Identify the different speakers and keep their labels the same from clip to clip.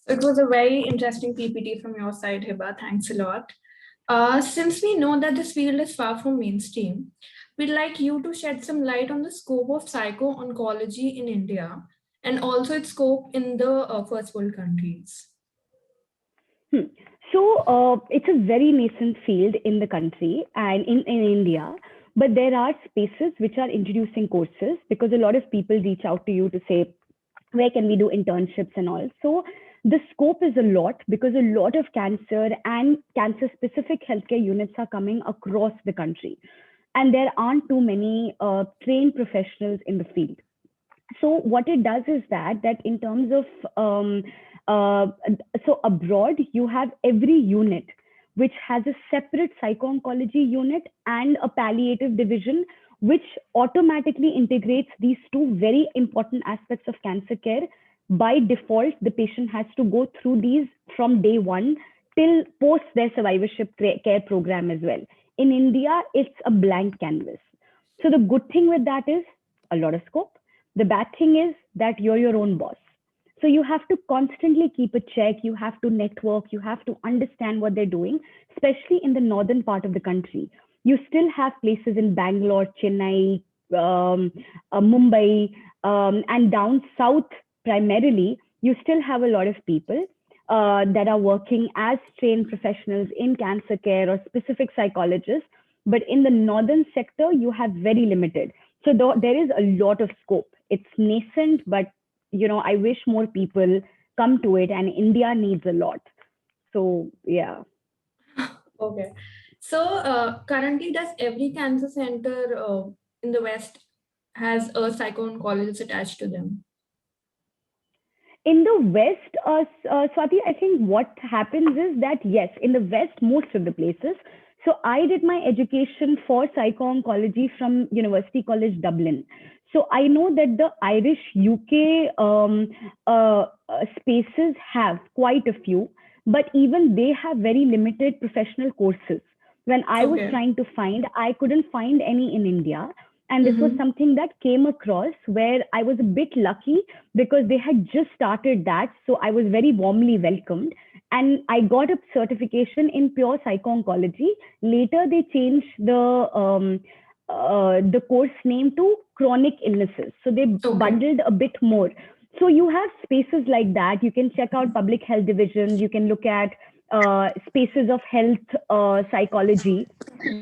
Speaker 1: So it was a very interesting PPT from your side, Hiba. Thanks a lot. Since we know that this field is far from mainstream, we'd like you to shed some light on the scope of psycho-oncology in India and also its scope in the first world countries.
Speaker 2: Hmm. It's a very nascent field in the country and in India, but there are spaces which are introducing courses because a lot of people reach out to you to say, where can we do internships and all. So the scope is a lot because a lot of cancer and cancer specific healthcare units are coming across the country. And there aren't too many trained professionals in the field. So what it does is that in terms of uh, so abroad you have every unit which has a separate psycho-oncology unit and a palliative division which automatically integrates these two very important aspects of cancer care. By default the patient has to go through these from day one till post their survivorship care program as well. In India it's a blank canvas. So the good thing with that is a lot of scope. The bad thing is that you're your own boss. So you have to constantly keep a check, you have to network, you have to understand what they're doing, especially in the northern part of the country. You still have places in Bangalore, Chennai, Mumbai, and down south primarily, you still have a lot of people that are working as trained professionals in cancer care or specific psychologists. But in the northern sector, you have very limited. So there is a lot of scope. It's nascent, but I wish more people come to it, and India needs a lot. So yeah.
Speaker 1: Okay. So currently, does every cancer center in the West has a psycho-oncologist attached to them?
Speaker 2: In the West, Swati, I think what happens is that yes, in the West, most of the places. So I did my education for psycho-oncology from University College Dublin. So I know that the Irish UK spaces have quite a few, but even they have very limited professional courses. When I was
Speaker 1: Okay.
Speaker 2: trying to find, I couldn't find any in India. And this was
Speaker 1: Mm-hmm.
Speaker 2: something that came across where I was a bit lucky because they had just started that. So I was very warmly welcomed. And I got a certification in pure psycho-oncology. Later, they changed the course name to chronic illnesses. So they
Speaker 1: Okay.
Speaker 2: bundled a bit more. So you have spaces like that. You can check out public health divisions. You can look at spaces of health psychology.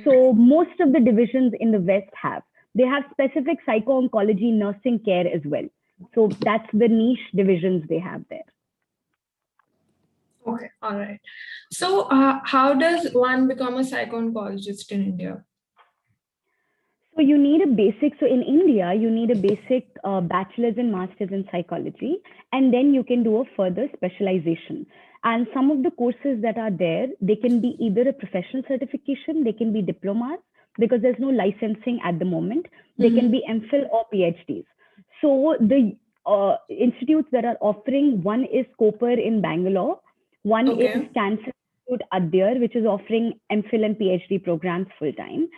Speaker 2: So most of the divisions in the West have. They have specific psycho-oncology nursing care as well. So that's the niche divisions they have there.
Speaker 1: Okay. All right. So, how does one become a psycho-oncologist in India?
Speaker 2: So you need a basic. So in India, you need a basic bachelor's and master's in psychology, and then you can do a further specialization. And some of the courses that are there, they can be either a professional certification, they can be diplomas because there's no licensing at the moment. They can
Speaker 1: Mm-hmm.
Speaker 2: be MPhil or PhDs. So the institutes that are offering, one is Cooper in Bangalore, one is
Speaker 1: Okay.
Speaker 2: Cancer Institute Adyar, which is offering MPhil and PhD programs full time.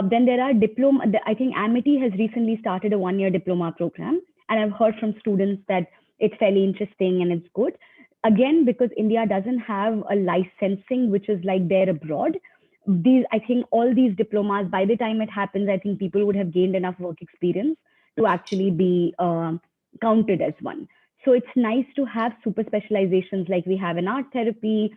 Speaker 2: Then there are diploma. I think Amity has recently started a 1 year diploma program, and I've heard from students that it's fairly interesting and it's good. Again, because India doesn't have a licensing which is like there abroad. I think all these diplomas, by the time it happens, I think people would have gained enough work experience to actually be counted as one. So it's nice to have super specializations like we have in art therapy,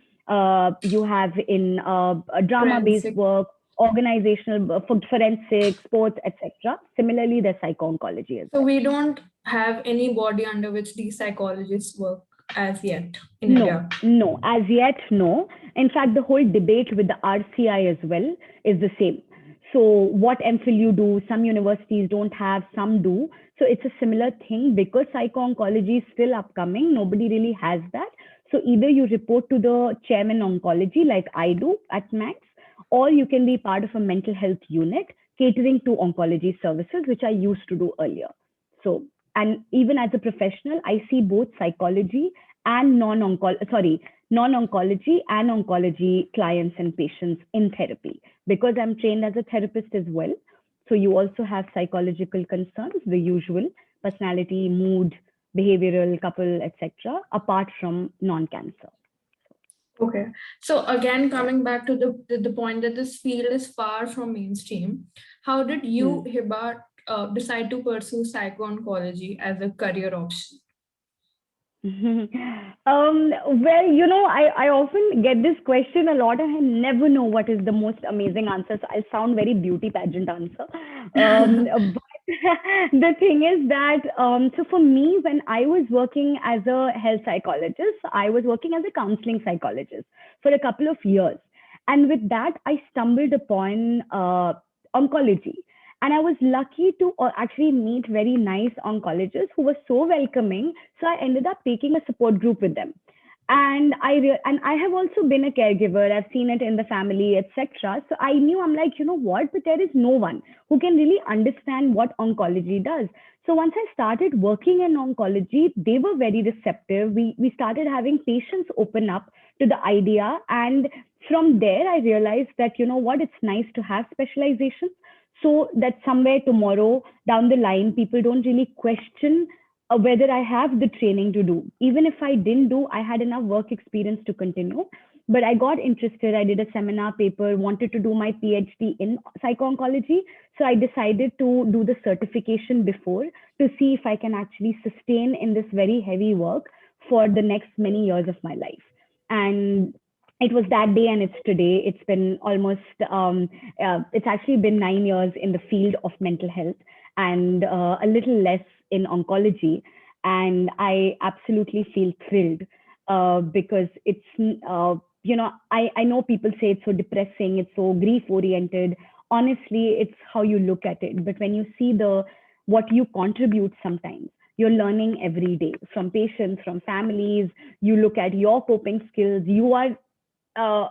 Speaker 2: you have in drama based
Speaker 1: Forensic.
Speaker 2: work, organizational forensic, sports, etc. Similarly, there's psycho-oncology as
Speaker 1: So
Speaker 2: well.
Speaker 1: we don't have any body under which these psychologists work as yet in
Speaker 2: No,
Speaker 1: India.
Speaker 2: no, as yet, no. In fact, the whole debate with the RCI as well is the same. So, what MPhil you do, some universities don't have, some do. So, it's a similar thing because psycho-oncology is still upcoming. Nobody really has that. So, either you report to the chairman oncology, like I do at Max, or you can be part of a mental health unit catering to oncology services, which I used to do earlier. So, and even as a professional, I see both psychology and non-oncology and oncology clients and patients in therapy because I'm trained as a therapist as well. So you also have psychological concerns, the usual personality, mood, behavioral, couple, etc., apart from non-cancer.
Speaker 1: Okay. So again, coming back to the point that this field is far from mainstream, how did you,
Speaker 2: Hmm.
Speaker 1: Hiba, decide to pursue psycho-oncology as a career option?
Speaker 2: Well, I often get this question a lot, and I never know what is the most amazing answer. So I'll sound very beauty pageant answer. But the thing is that, so for me, when I was working as a health psychologist, I was working as a counseling psychologist for a couple of years. And with that, I stumbled upon oncology. And I was lucky to actually meet very nice oncologists who were so welcoming. So I ended up taking a support group with them. And I have also been a caregiver. I've seen it in the family, etc. So I knew, I'm like, you know what? But there is no one who can really understand what oncology does. So once I started working in oncology, they were very receptive. We started having patients open up to the idea, and from there I realized that, you know what, it's nice to have specialization, so that somewhere tomorrow down the line people don't really question whether I have the training to do. Even if I didn't do, I had enough work experience to continue. But I got interested. I did a seminar paper, wanted to do my PhD in psycho-oncology. So I decided to do the certification before to see if I can actually sustain in this very heavy work for the next many years of my life. And it was that day and it's today. It's been almost, it's actually been 9 years in the field of mental health and a little less in oncology. And I absolutely feel thrilled because it's, I know people say it's so depressing, it's so grief oriented. Honestly, it's how you look at it. But when you see what you contribute sometimes, you're learning every day from patients, from families. You look at your coping skills. You are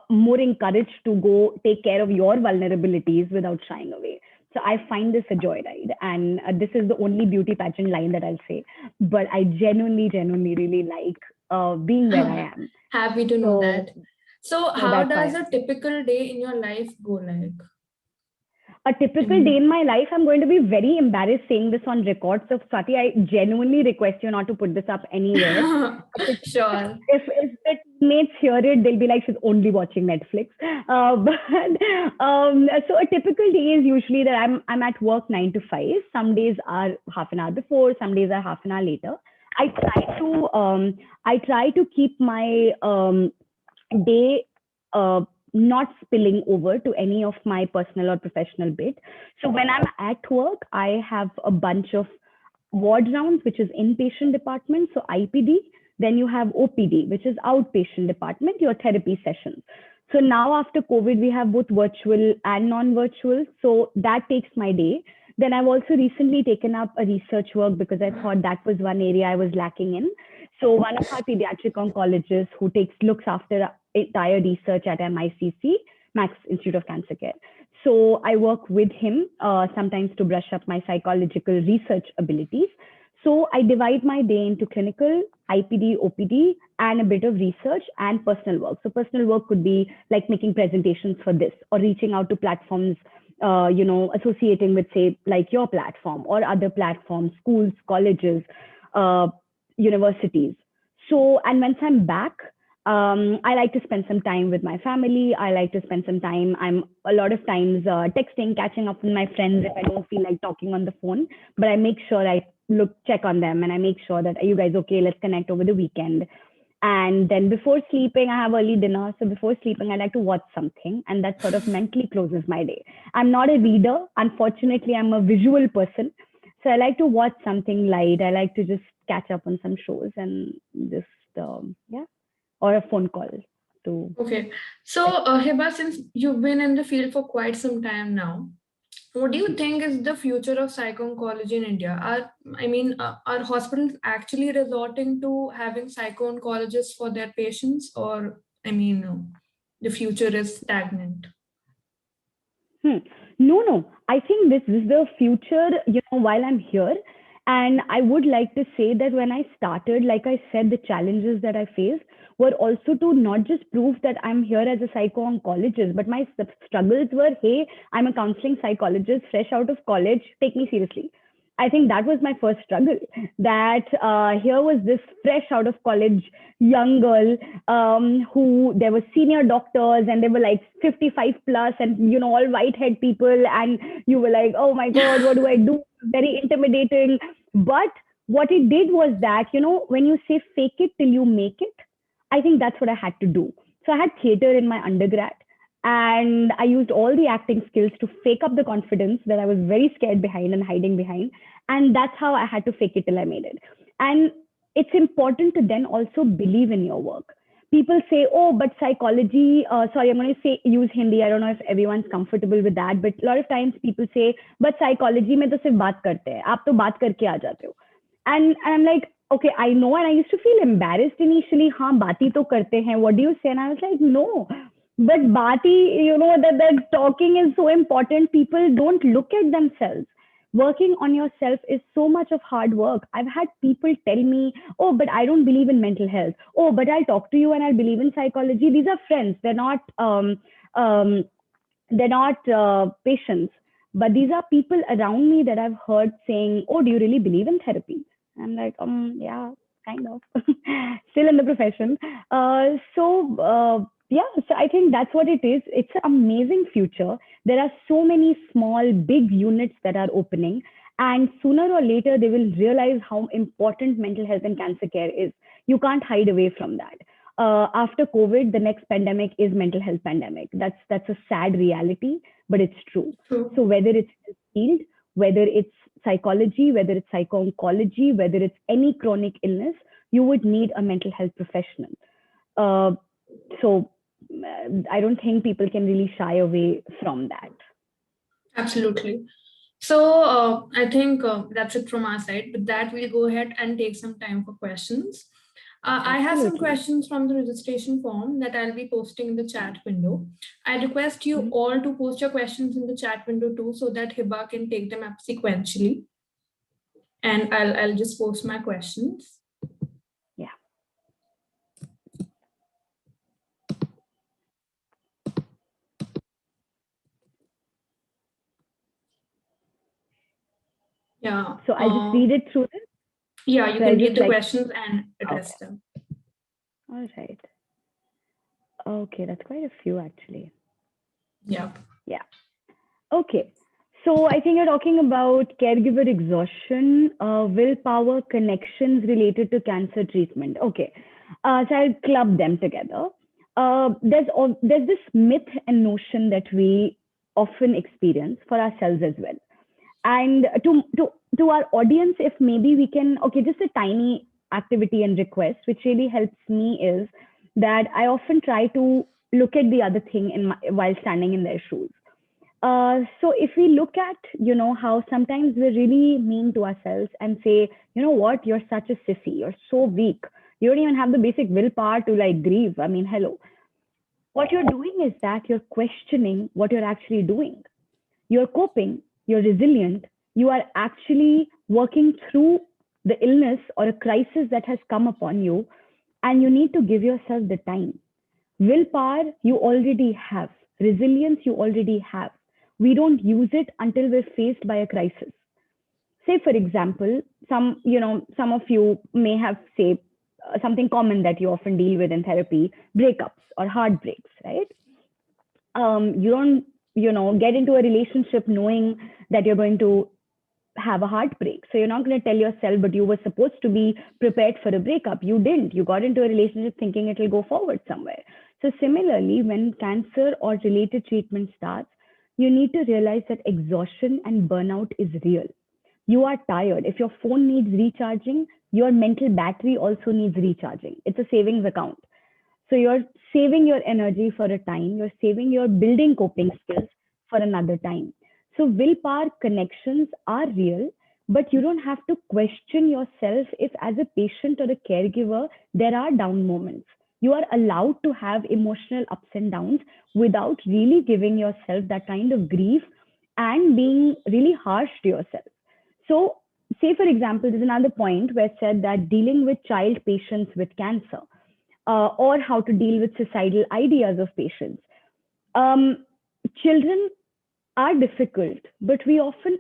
Speaker 2: more encouraged to go take care of your vulnerabilities without shying away. So I find this a joyride, and this is the only beauty pageant line that I'll say. But I genuinely, genuinely really like being where I am.
Speaker 1: Happy to know that.
Speaker 2: So,
Speaker 1: So
Speaker 2: so
Speaker 1: how
Speaker 2: that's
Speaker 1: does
Speaker 2: why
Speaker 1: a typical day in your life go like?
Speaker 2: a
Speaker 1: I
Speaker 2: typical day
Speaker 1: mean,
Speaker 2: in my life, I'm going to be very embarrassed saying this on record. So, Swati, I genuinely request you not to put this up anywhere.
Speaker 1: sure.
Speaker 2: If the teammates hear it, they'll be like, she's only watching Netflix. So a typical day is usually that I'm at work 9 to 5. Some days are half an hour before, some days are half an hour later. I try to keep my day not spilling over to any of my personal or professional bit. So when I'm at work, I have a bunch of ward rounds, which is inpatient department, so IPD. Then you have OPD, which is outpatient department, your therapy sessions. So now after COVID, we have both virtual and non-virtual. So that takes my day. Then I've also recently taken up a research work because I thought that was one area I was lacking in. So one of our pediatric oncologists who looks after entire research at MICC, Max Institute of Cancer Care. So I work with him sometimes to brush up my psychological research abilities. So I divide my day into clinical, IPD, OPD, and a bit of research and personal work. So personal work could be like making presentations for this or reaching out to platforms, associating with, say, like your platform or other platforms, schools, colleges, uh, universities. So, and once I'm back, I like to spend some time with my family. I like to spend some time. I'm a lot of times texting, catching up with my friends if I don't feel like talking on the phone. But I make sure I check on them, and I make sure that, are you guys okay? Let's connect over the weekend. And then before sleeping, I have early dinner. So before sleeping, I like to watch something, and that sort of mentally closes my day. I'm not a reader. Unfortunately, I'm a visual person. So I like to watch something light. I like to just catch up on some shows and just, yeah, or a phone call to.
Speaker 1: Okay. So, Hiba, since you've been in the field for quite some time now, what do you think is the future of psycho-oncology in India? Are hospitals actually resorting to having psycho-oncologists for their patients, or the future is stagnant?
Speaker 2: Hmm. No, no. I think this is the future, while I'm here. And I would like to say that when I started, like I said, the challenges that I faced were also to not just prove that I'm here as a psycho-oncologist, but my struggles were, hey, I'm a counseling psychologist fresh out of college. Take me seriously. I think that was my first struggle. That here was this fresh out of college young girl, who there were senior doctors and they were like 55 plus and all white haired people, and you were like, oh my god, what do I do? Very intimidating. But what it did was that when you say fake it till you make it, I think that's what I had to do. So I had theater in my undergrad, and I used all the acting skills to fake up the confidence that I was very scared behind and hiding behind. And that's how I had to fake it till I made it. And it's important to then also believe in your work. People say, oh, but psychology, sorry, I'm going to say, use Hindi. I don't know if everyone's comfortable with that, but a lot of times people say, but psychology mein to sirf baat karte hai. Aap to baat karke aa jate ho. And I'm like, okay, I know. And I used to feel embarrassed initially. Haan, baati to karte hain. What do you say? And I was like, no. But Bati, that talking is so important. People don't look at themselves. Working on yourself is so much of hard work. I've had people tell me, oh, but I don't believe in mental health. Oh, but I'll talk to you and I'll believe in psychology. These are friends. They're not patients. But these are people around me that I've heard saying, oh, do you really believe in therapy? I'm like, yeah, kind of. Still in the profession. Yeah, so I think that's what it is. It's an amazing future. There are so many small, big units that are opening, and sooner or later they will realize how important mental health and cancer care is. You can't hide away from that. After COVID, the next pandemic is mental health pandemic. That's a sad reality, but it's true.
Speaker 1: True.
Speaker 2: So whether it's field, whether it's psychology, whether it's psycho-oncology, whether it's any chronic illness, you would need a mental health professional. So I don't think people can really shy away from that.
Speaker 1: Absolutely. So I think that's it from our side. With that, we'll go ahead and take some time for questions. I have some
Speaker 2: Absolutely.
Speaker 1: questions from the registration form that I'll be posting in the chat window. I request you all to post your questions in the chat window too, so that Hiba can take them up sequentially. And I'll just post my questions.
Speaker 2: Yeah.
Speaker 1: Yeah.
Speaker 2: So I'll just read it through this.
Speaker 1: Yeah, you can read the questions and address them.
Speaker 2: All right. Okay, that's quite a few actually.
Speaker 1: Yeah.
Speaker 2: Yeah. Okay. So I think you're talking about caregiver exhaustion, willpower, connections related to cancer treatment. Okay. So I'll club them together. There's this myth and notion that we often experience for ourselves as well. And to our audience, if maybe we can, okay, just a tiny activity and request, which really helps me is that I often try to look at the other thing while standing in their shoes. So if we look at, how sometimes we're really mean to ourselves and say, you know what, you're such a sissy, you're so weak. You don't even have the basic willpower to like grieve. I mean, hello. What you're doing is that you're questioning what you're actually doing. You're coping, you're resilient, you are actually working through the illness or a crisis that has come upon you, and you need to give yourself the time. Willpower, you already have. Resilience, you already have. We don't use it until we're faced by a crisis. Say, for example, some of you may have, say, something common that you often deal with in therapy, breakups or heartbreaks, right? You don't, get into a relationship knowing that you're going to have a heartbreak. So you're not going to tell yourself, but you were supposed to be prepared for a breakup. You didn't. You got into a relationship thinking it will go forward somewhere. So similarly, when cancer or related treatment starts, you need to realize that exhaustion and burnout is real. You are tired. If your phone needs recharging, your mental battery also needs recharging. It's a savings account. So you're saving your energy for a time, you're saving your building coping skills for another time. So willpower connections are real, but you don't have to question yourself if as a patient or a caregiver, there are down moments. You are allowed to have emotional ups and downs without really giving yourself that kind of grief and being really harsh to yourself. So say, for example, there's another point where it said that dealing with child patients with cancer, or how to deal with suicidal ideas of patients. Children are difficult, but we often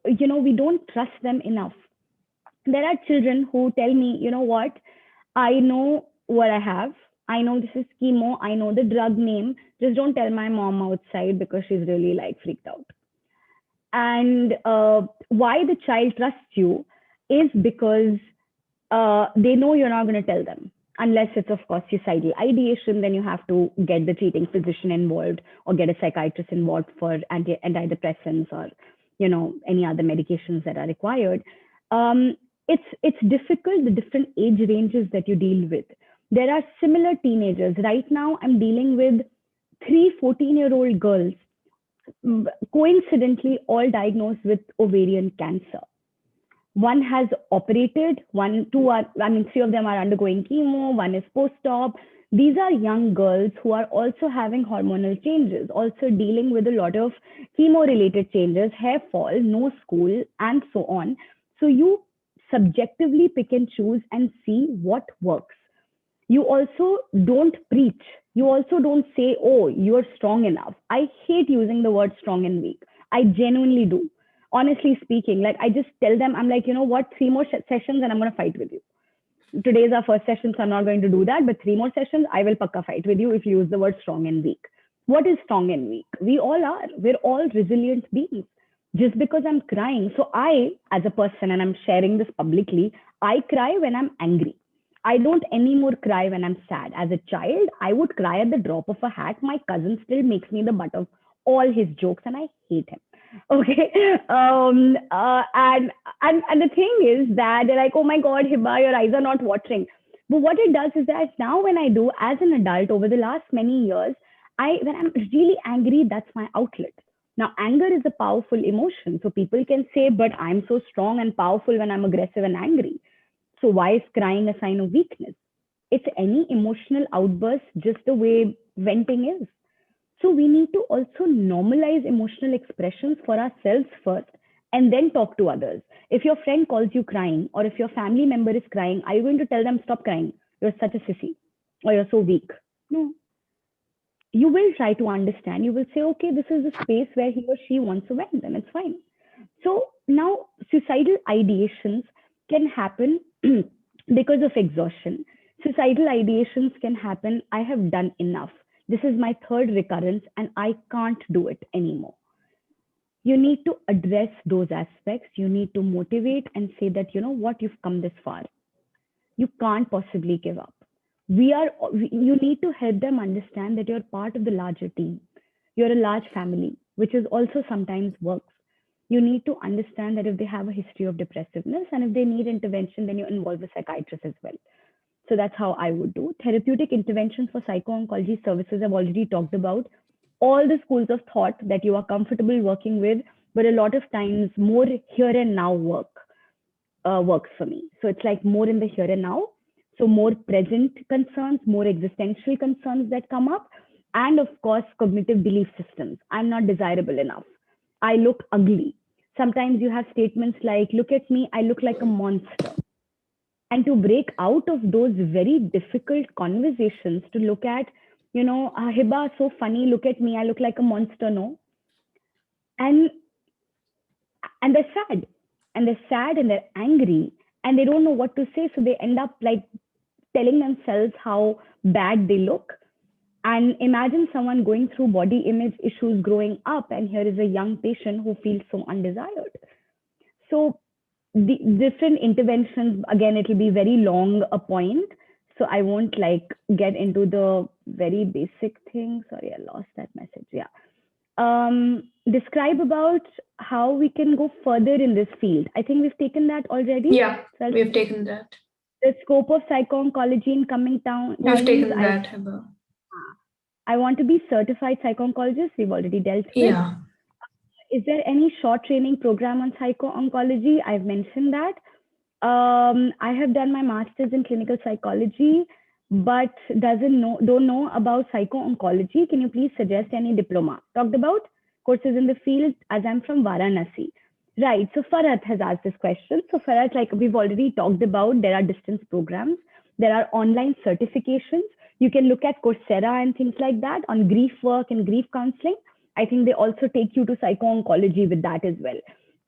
Speaker 2: we don't trust them enough. There are children who tell me, you know what, I know what I have. I know this is chemo. I know the drug name. Just don't tell my mom outside because she's really like freaked out. And why the child trusts you is because they know you're not going to tell them. Unless it's, of course, suicidal ideation, then you have to get the treating physician involved or get a psychiatrist involved for antidepressants or, any other medications that are required. Um, it's difficult, the different age ranges that you deal with. There are similar teenagers. Right now, I'm dealing with 3 14-year-old girls, coincidentally, all diagnosed with ovarian cancer. One has operated, three of them are undergoing chemo, one is post-op. These are young girls who are also having hormonal changes, also dealing with a lot of chemo-related changes, hair fall, no school, and so on. So you subjectively pick and choose and see what works. You also don't preach. You also don't say, oh, you're strong enough. I hate using the word strong and weak. I genuinely do. Honestly speaking, like I just tell them, I'm like, you know what, 3 more sessions and I'm going to fight with you. Today is our first session, so I'm not going to do that. But 3 more sessions, I will pakka fight with you if you use the word strong and weak. What is strong and weak? We all are. We're all resilient beings. Just because I'm crying. So I, as a person, and I'm sharing this publicly, I cry when I'm angry. I don't anymore cry when I'm sad. As a child, I would cry at the drop of a hat. My cousin still makes me the butt of all his jokes, and I hate him. Okay. And the thing is that they're like, oh my God, Hiba, your eyes are not watering. But what it does is that now when I do as an adult over the last many years, when I'm really angry, that's my outlet. Now, anger is a powerful emotion. So people can say, but I'm so strong and powerful when I'm aggressive and angry. So why is crying a sign of weakness? It's any emotional outburst, just the way venting is. So we need to also normalize emotional expressions for ourselves first and then talk to others. If your friend calls you crying or if your family member is crying, are you going to tell them, stop crying? You're such a sissy or you're so weak? No. You will try to understand. You will say, okay, this is the space where he or she wants to vent, and it's fine. So now suicidal ideations can happen because of exhaustion. Suicidal ideations can happen, I have done enough. This is my third recurrence and I can't do it anymore. You need to address those aspects. You need to motivate and say that, you know what, you've come this far. You can't possibly give up. You need to help them understand that you're part of the larger team. You're a large family, which is also sometimes works. You need to understand that if they have a history of depressiveness and if they need intervention, then you involve a psychiatrist as well. So that's how I would do. Therapeutic interventions for psycho-oncology services I've already talked about. All the schools of thought that you are comfortable working with, but a lot of times more here and now works for me. So it's like more in the here and now. So more present concerns, more existential concerns that come up. And of course, cognitive belief systems. I'm not desirable enough. I look ugly. Sometimes you have statements like, look at me, I look like a monster. And to break out of those very difficult conversations, to look at, Hiba, so funny, look at me, I look like a monster, no? And they're sad. And they're sad and they're angry and they don't know what to say. So they end up like telling themselves how bad they look. And imagine someone going through body image issues growing up, and here is a young patient who feels so undesired. So the different interventions, again, it'll be very long a point. So I won't like get into the very basic thing. Sorry, I lost that message. Yeah. Describe about how we can go further in this field. I think we've taken that already.
Speaker 1: Yeah, so we've taken that.
Speaker 2: The scope of psycho-oncology in coming down.
Speaker 1: We've taken that, Hiba.
Speaker 2: I want to be certified psycho-oncologist. We've already dealt with.
Speaker 1: Yeah.
Speaker 2: Is there any short training program on psycho-oncology? I've mentioned that. I have done my master's in clinical psychology, but don't know about psycho-oncology. Can you please suggest any diploma? Talked about courses in the field, as I'm from Varanasi. Right, so Farhat has asked this question. So Farhat, like we've already talked about, there are distance programs, there are online certifications. You can look at Coursera and things like that on grief work and grief counseling. I think they also take you to psycho-oncology with that as well.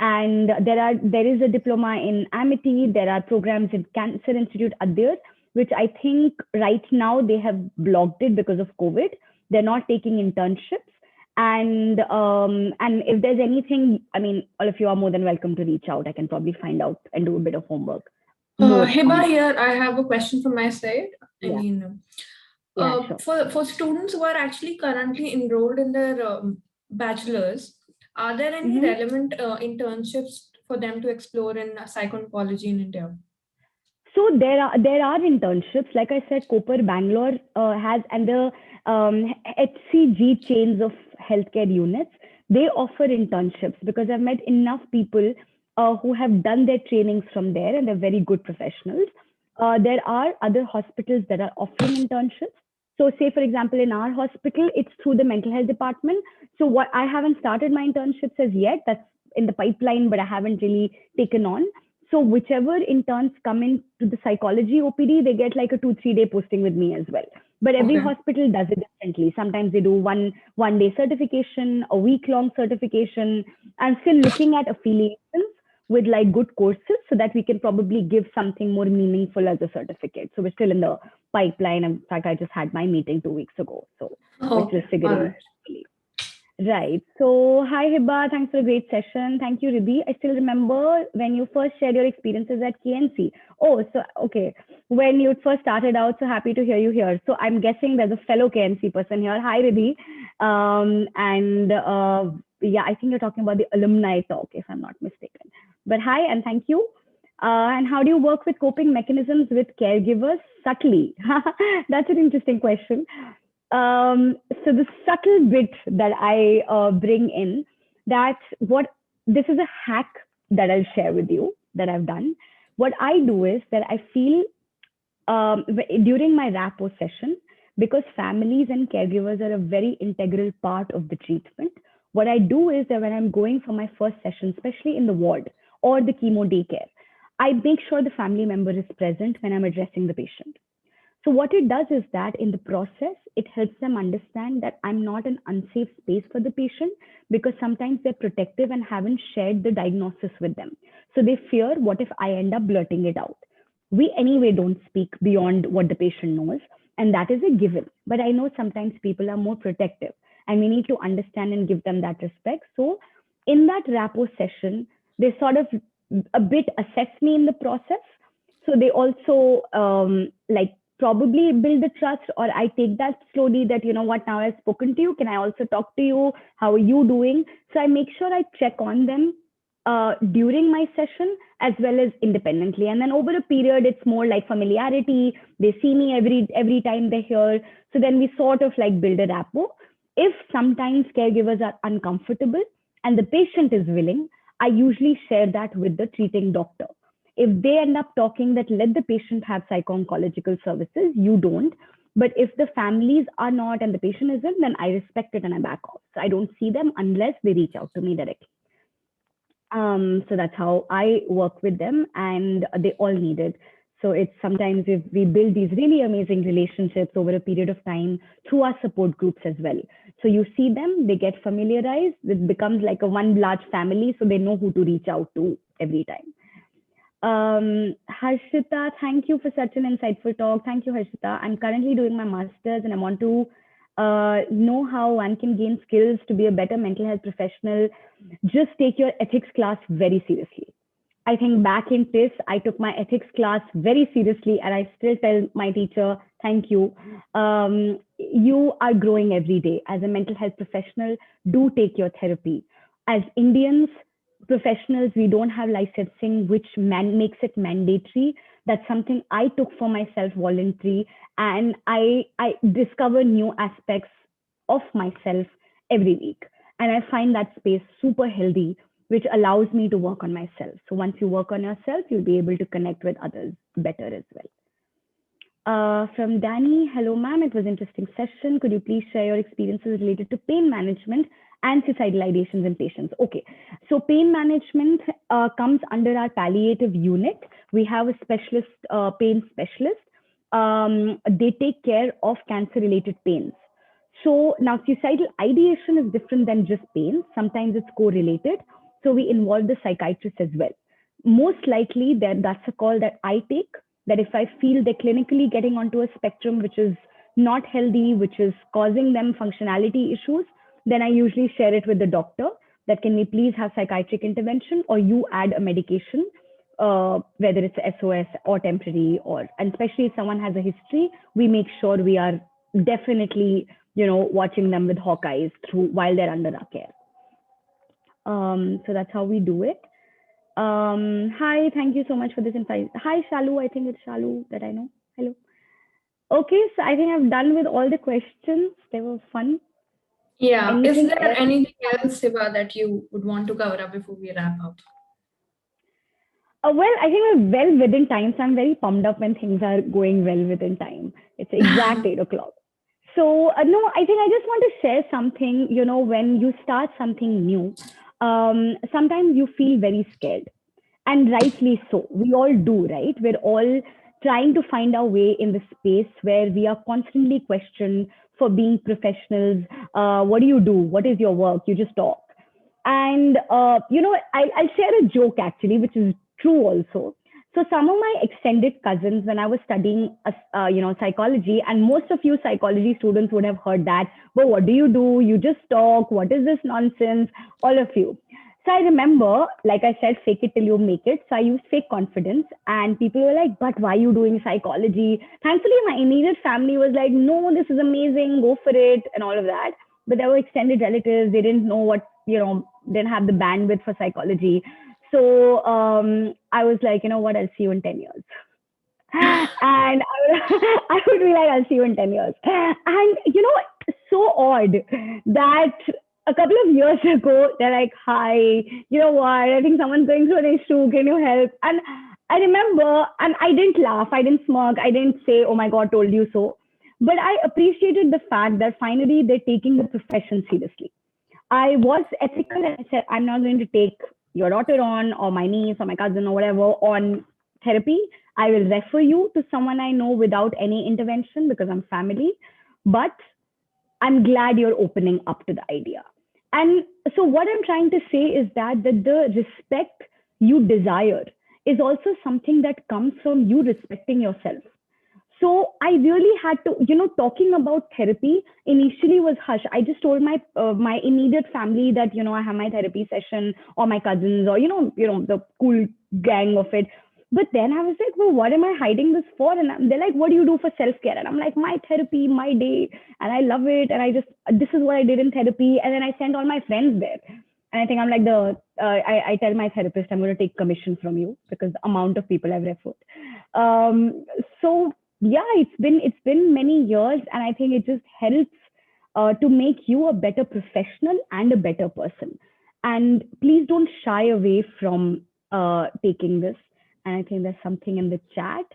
Speaker 2: And there is a diploma in Amity. There are programs in Cancer Institute, others, which I think right now they have blocked it because of COVID. They're not taking internships. And if there's anything, I mean, all of you are more than welcome to reach out. I can probably find out and do a bit of homework. More
Speaker 1: Hiba, here I have a question from my side. I
Speaker 2: Yeah.
Speaker 1: mean,
Speaker 2: Yeah, sure.
Speaker 1: for students who are actually currently enrolled in their bachelor's, are there any
Speaker 2: Mhm.
Speaker 1: relevant internships for them to explore in psycho-oncology in India?
Speaker 2: So there are internships. Like I said, Cooper Bangalore has, and the HCG chains of healthcare units, they offer internships because I've met enough people who have done their trainings from there, and they're very good professionals. There are other hospitals that are offering internships. So, say for example, in our hospital, it's through the mental health department. So, what I haven't started my internships as yet. That's in the pipeline, but I haven't really taken on. So whichever interns come into the psychology OPD, they get like a 2-3 day posting with me as well. But every
Speaker 1: Okay.
Speaker 2: hospital does it differently. Sometimes they do one day certification, a week long certification. I'm still looking at affiliations with like good courses so that we can probably give something more meaningful as a certificate. So we're still in the pipeline. In fact, I just had my meeting 2 weeks ago. So we're still
Speaker 1: Okay. All
Speaker 2: figuring
Speaker 1: right.
Speaker 2: it. Right. So, hi Hiba, thanks for a great session. Thank you, Riddhi. I still remember when you first shared your experiences at KNC. Oh, so okay. When you first started out, so happy to hear you here. So, I'm guessing there's a fellow KNC person here. Hi, Riddhi. And yeah, I think you're talking about the alumni talk, if I'm not mistaken. But hi, and thank you. And how do you work with coping mechanisms with caregivers subtly? That's an interesting question. So the subtle bit that I bring in, that what this is a hack that I'll share with you that I've done. What I do is that I feel during my rapport session, because families and caregivers are a very integral part of the treatment. What I do is that when I'm going for my first session, especially in the ward or the chemo daycare, I make sure the family member is present when I'm addressing the patient. So what it does is that in the process, it helps them understand that I'm not an unsafe space for the patient, because sometimes they're protective and haven't shared the diagnosis with them. So they fear, what if I end up blurting it out? We anyway don't speak beyond what the patient knows, and that is a given. But I know sometimes people are more protective, and we need to understand and give them that respect. So in that rapport session, they sort of a bit assess me in the process. So they also like probably build the trust, or I take that slowly, that you know what, now I've spoken to you, can I also talk to you, how are you doing? So I make sure I check on them during my session as well as independently, and then over a period it's more like familiarity. They see me every time they're here, so then we sort of like build a rapport. If sometimes caregivers are uncomfortable and the patient is willing, I usually share that with the treating doctor. If they end up talking that let the patient have psycho-oncological services, you don't. But if the families are not and the patient isn't, then I respect it and I back off. So I don't see them unless they reach out to me directly. So that's how I work with them, and they all need it. So it's sometimes if we build these really amazing relationships over a period of time through our support groups as well. So you see them, they get familiarized, it becomes like a one large family, so they know who to reach out to every time. Harshita, thank you for such an insightful talk. Thank you, Harshita. I'm currently doing my master's and I want to know how one can gain skills to be a better mental health professional. Just take your ethics class very seriously. I think back in TIS, I took my ethics class very seriously, and I still tell my teacher, thank you. You are growing every day. As a mental health professional, do take your therapy. As Indians, professionals, we don't have licensing, which makes it mandatory. That's something I took for myself voluntary, and I discover new aspects of myself every week. And I find that space super healthy, which allows me to work on myself. So once you work on yourself, you'll be able to connect with others better as well. From Danny, hello ma'am, it was an interesting session. Could you please share your experiences related to pain management and suicidal ideations in patients? Okay, so pain management comes under our palliative unit. We have a specialist, pain specialist. They take care of cancer-related pains. So now suicidal ideation is different than just pain. Sometimes it's correlated. So we involve the psychiatrist as well. Most likely, then that's a call that I take. That if I feel they're clinically getting onto a spectrum which is not healthy, which is causing them functionality issues, then I usually share it with the doctor that can we please have psychiatric intervention or you add a medication, whether it's SOS or temporary, or and especially if someone has a history, we make sure we are definitely watching them with hawk eyes through while they're under our care. So that's how we do it. Hi, thank you so much for this insight. Hi, Shalu. I think it's Shalu that I know. Hello. Okay, so I think I've done with all the questions. They were fun.
Speaker 1: Yeah. Is
Speaker 2: Anything
Speaker 1: there
Speaker 2: else?
Speaker 1: anything else, Hiba, that you would want to cover up before we wrap up?
Speaker 2: Well, I think we're well within time, so I'm very pumped up when things are going well within time. It's exact 8 o'clock. So no, I think I just want to share something. When you start something new, sometimes you feel very scared, and rightly so. We all do, right? We're all trying to find our way in the space where we are constantly questioned for being professionals. What do you do? What is your work? You just talk. And I'll share a joke actually, which is true also. So some of my extended cousins, when I was studying, psychology, and most of you psychology students would have heard that. But what do you do? You just talk. What is this nonsense? All of you. So I remember, like I said, fake it till you make it. So I used fake confidence, and people were like, "But why are you doing psychology?" Thankfully, my immediate family was like, "No, this is amazing. Go for it," and all of that. But there were extended relatives. They didn't know what didn't have the bandwidth for psychology. So I was like, you know what, I'll see you in 10 years. And I would be like, I'll see you in 10 years. And, so odd that a couple of years ago, they're like, hi, you know what, I think someone's going through an issue. Can you help? And I remember, and I didn't laugh, I didn't smirk, I didn't say, oh my God, told you so. But I appreciated the fact that finally they're taking the profession seriously. I was ethical and I said, I'm not going to take your daughter on, or my niece or my cousin or whatever on therapy. I will refer you to someone I know without any intervention because I'm family. But I'm glad you're opening up to the idea. And so what I'm trying to say is that the respect you desire is also something that comes from you respecting yourself. So I really had to, talking about therapy initially was hush. I just told my immediate family that, I have my therapy session, or my cousins, or, the cool gang of it. But then I was like, well, what am I hiding this for? And they're like, what do you do for self-care? And I'm like, my therapy, my day. And I love it. And this is what I did in therapy. And then I sent all my friends there. And I think I'm like I tell my therapist, I'm going to take commission from you because the amount of people I've referred. So yeah, it's been many years, and I think it just helps to make you a better professional and a better person. And please don't shy away from taking this. And I think there's something in the chat.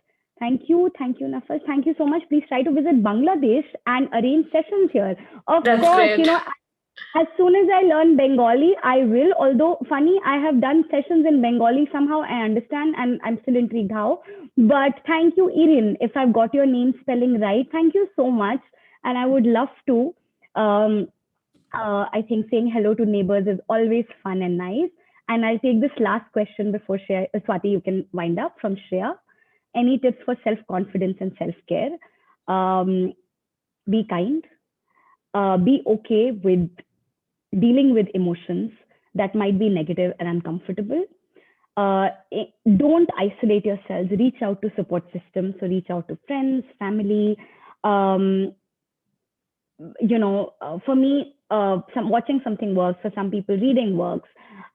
Speaker 2: Thank you, Nafas. Thank you so much. Please try to visit Bangladesh and arrange sessions here. Of
Speaker 1: That's
Speaker 2: course,
Speaker 1: great.
Speaker 2: as soon as I learn Bengali, I will. Although funny, I have done sessions in Bengali. Somehow I understand, and I'm still intrigued how. But thank you, Irin. If I've got your name spelling right, thank you so much. And I would love to. I think saying hello to neighbors is always fun and nice. And I'll take this last question before Swati, you can wind up from Shreya. Any tips for self-confidence and self-care? Be kind. Be okay with dealing with emotions that might be negative and uncomfortable. Don't isolate yourselves. Reach out to support systems. So reach out to friends, family. For me, watching something works. For some people, reading works.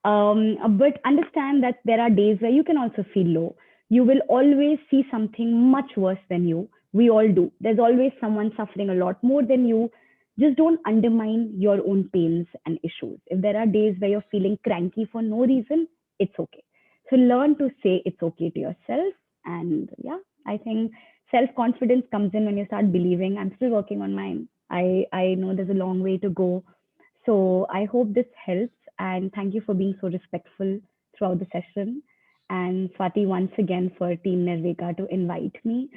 Speaker 2: But understand that there are days where you can also feel low. You will always see something much worse than you. We all do. There's always someone suffering a lot more than you. Just don't undermine your own pains and issues. If there are days where you're feeling cranky for no reason, it's okay. So learn to say it's okay to yourself. And yeah, I think self-confidence comes in when you start believing. I'm still working on mine. I know there's a long way to go. So I hope this helps. And thank you for being so respectful throughout the session. And Swati, once again, for Team Nirvika to invite me.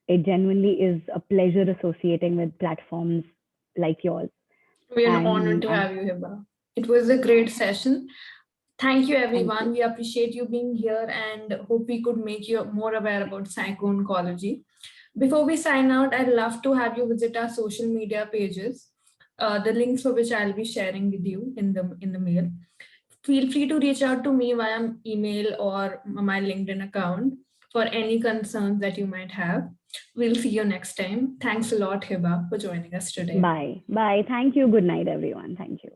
Speaker 2: It genuinely is a pleasure associating with platforms like yours.
Speaker 1: We are honored to have you, Hiba. It was a great session. Thank you,
Speaker 2: Thank
Speaker 1: everyone.
Speaker 2: you.
Speaker 1: We appreciate you being here and hope we could make you more aware about psycho-oncology. Before we sign out, I'd love to have you visit our social media pages, the links for which I'll be sharing with you in the mail. Feel free to reach out to me via email or my LinkedIn account for any concerns that you might have. We'll see you next time. Thanks a lot, Hiba, for joining us today.
Speaker 2: Bye. Bye. Thank you. Good night, everyone. Thank you.